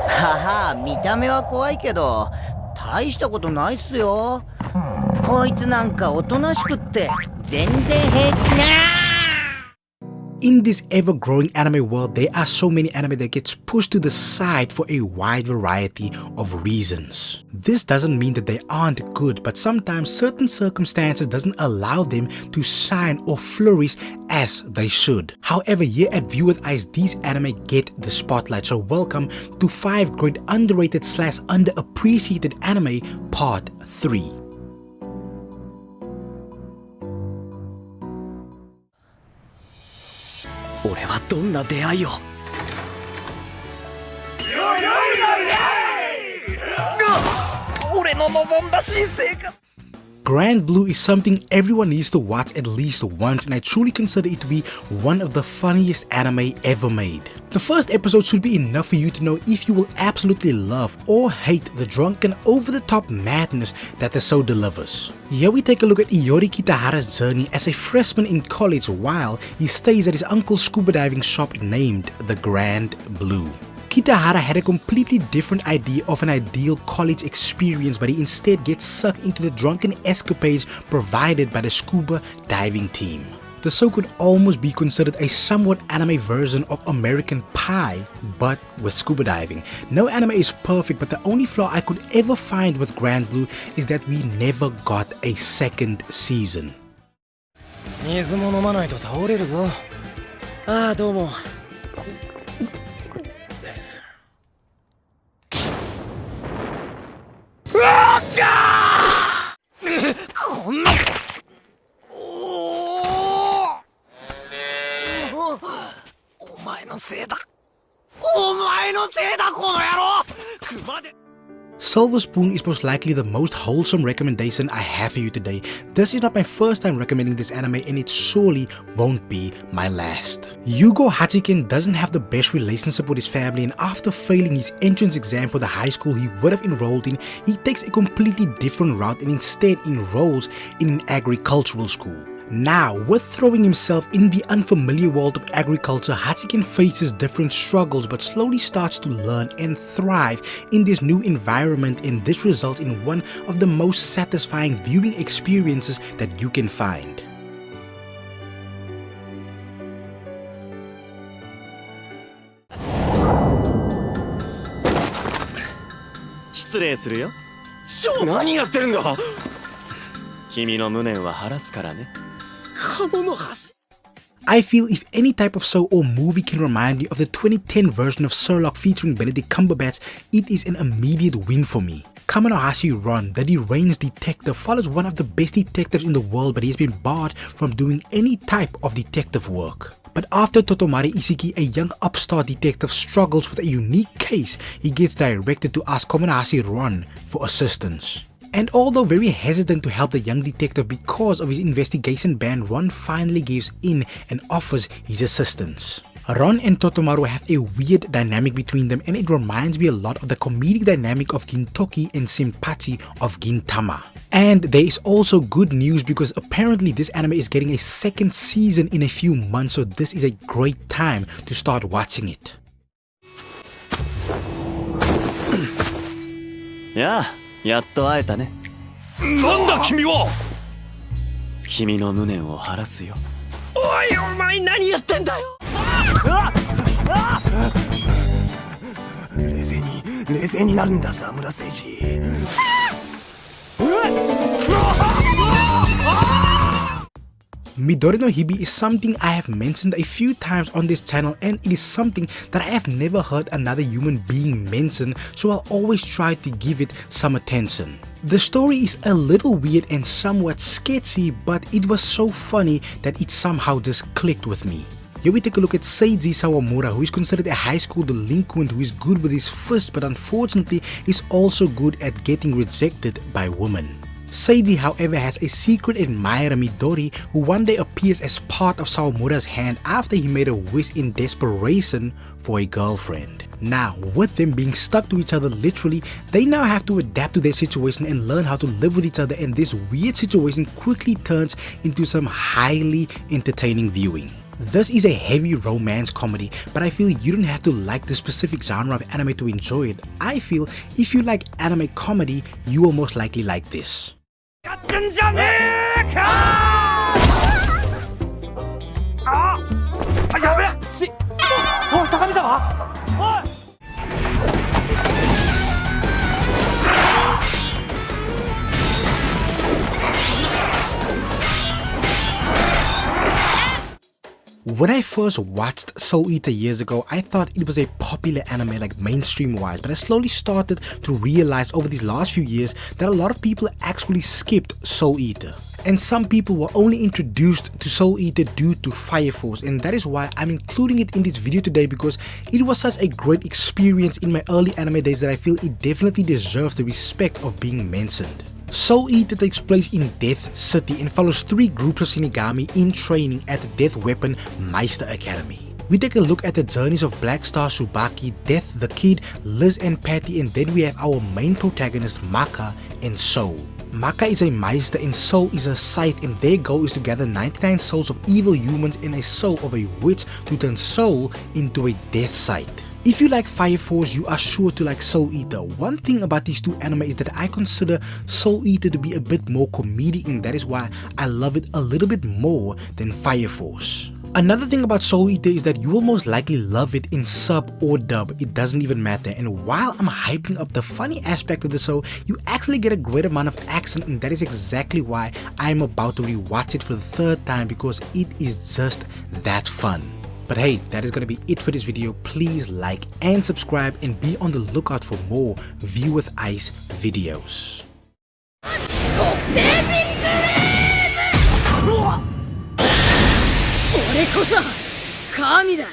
はは、見た目は怖いけど、大したことないっすよ。こいつなんかおとなしくって全然平気な。In this ever-growing anime world, there are so many anime that gets pushed to the side for a wide variety of reasons. This doesn't mean that they aren't good, but sometimes certain circumstances doesn't allow them to shine or flourish as they should. However, here at View with Eyes, these anime get the spotlight. So welcome to 5 great underrated / underappreciated anime part 3. 俺はどんな出会いを俺の望んだ新生活 Grand Blue is something everyone needs to watch at least once, and I truly consider it to be one of the funniest anime ever made. The first episode should be enough for you to know if you will absolutely love or hate the drunken over-the-top madness that the show delivers. Here we take a look at Iori Kitahara's journey as a freshman in college while he stays at his uncle's scuba diving shop named the Grand Blue. Kitahara had a completely different idea of an ideal college experience, but he instead gets sucked into the drunken escapades provided by the scuba diving team. The show could almost be considered a somewhat anime version of American Pie, but with scuba diving. No anime is perfect, but the only flaw I could ever find with Grand Blue is that we never got a second season. 水も飲まないと倒れるぞ。ああ、どうも。こんなお前のせいだお前のせいだこの野郎熊で Silver Spoon is most likely the most wholesome recommendation I have for you today. This is not my first time recommending this anime, and it surely won't be my last. Yugo Hachiken doesn't have the best relationship with his family, and after failing his entrance exam for the high school he would have enrolled in, he takes a completely different route and instead enrolls in an agricultural school. Now, with throwing himself in the unfamiliar world of agriculture, Hachiken faces different struggles but slowly starts to learn and thrive in this new environment, and this results in one of the most satisfying viewing experiences that you can find. 失礼するよ。何やってるんだ君の無念は晴らすからね。 I feel if any type of show or movie can remind me of the 2010 version of Sherlock featuring Benedict Cumberbatch, it is an immediate win for me. Kamanohashi Ron, the deranged detective, follows one of the best detectives in the world, but he has been barred from doing any type of detective work. But after Totomari Isiki, a young upstart detective, struggles with a unique case, he gets directed to ask Kamanohashi Ron for assistance. And although very hesitant to help the young detective because of his investigation ban, Ron finally gives in and offers his assistance. Ron and Totomaru have a weird dynamic between them, and it reminds me a lot of the comedic dynamic of Gintoki and Senpachi of Gintama. And there is also good news because apparently this anime is getting a second season in a few months, so this is a great time to start watching it. やあ、やっと会えたね。なんだ君は君の無念を晴らすよ。おいお前何やってんだよ冷静になるんだ沢村誠司 Midori no Hibi is something I have mentioned a few times on this channel, and it is something that I have never heard another human being mention, so I'll always try to give it some attention. The story is a little weird and somewhat sketchy, but it was so funny that it somehow just clicked with me. Here we take a look at Seiji Sawamura, who is considered a high school delinquent who is good with his fists but unfortunately is also good at getting rejected by women. Seiji, however, has a secret admirer, Midori, who one day appears as part of Sawamura's hand after he made a wish in desperation for a girlfriend. Now, with them being stuck to each other literally, they now have to adapt to their situation and learn how to live with each other, and this weird situation quickly turns into some highly entertaining viewing. This is a heavy romance comedy, but I feel you don't have to like the specific genre of anime to enjoy it. I feel if you like anime comedy, you will most likely like this. やってんじゃねえかやべえおい高見沢おい When I first watched Soul Eater years ago, I thought it was a popular anime like mainstream wise, but I slowly started to realize over these last few years that a lot of people actually skipped Soul Eater. And some people were only introduced to Soul Eater due to Fire Force, and that is why I'm including it in this video today, because it was such a great experience in my early anime days that I feel it definitely deserves the respect of being mentioned. Soul Eater takes place in Death City and follows 3 groups of Shinigami in training at the Death Weapon Meister Academy. We take a look at the journeys of Black Star Tsubaki, Death the Kid, Liz and Patty, and then we have our main protagonists Maka and Soul. Maka is a Meister and Soul is a Scythe, and their goal is to gather 99 souls of evil humans and a soul of a witch to turn Soul into a Death Scythe. If you like Fire Force, you are sure to like Soul Eater. One thing about these two anime is that I consider Soul Eater to be a bit more comedic, and that is why I love it a little bit more than Fire Force. Another thing about Soul Eater is that you will most likely love it in sub or dub, it doesn't even matter. And while I'm hyping up the funny aspect of the show, you actually get a great amount of action, and that is exactly why I'm about to rewatch it for the 3rd time, because it is just that fun. But hey, that is gonna be it for this video. Please like and subscribe and be on the lookout for more View with Ice videos. 俺こそ神だ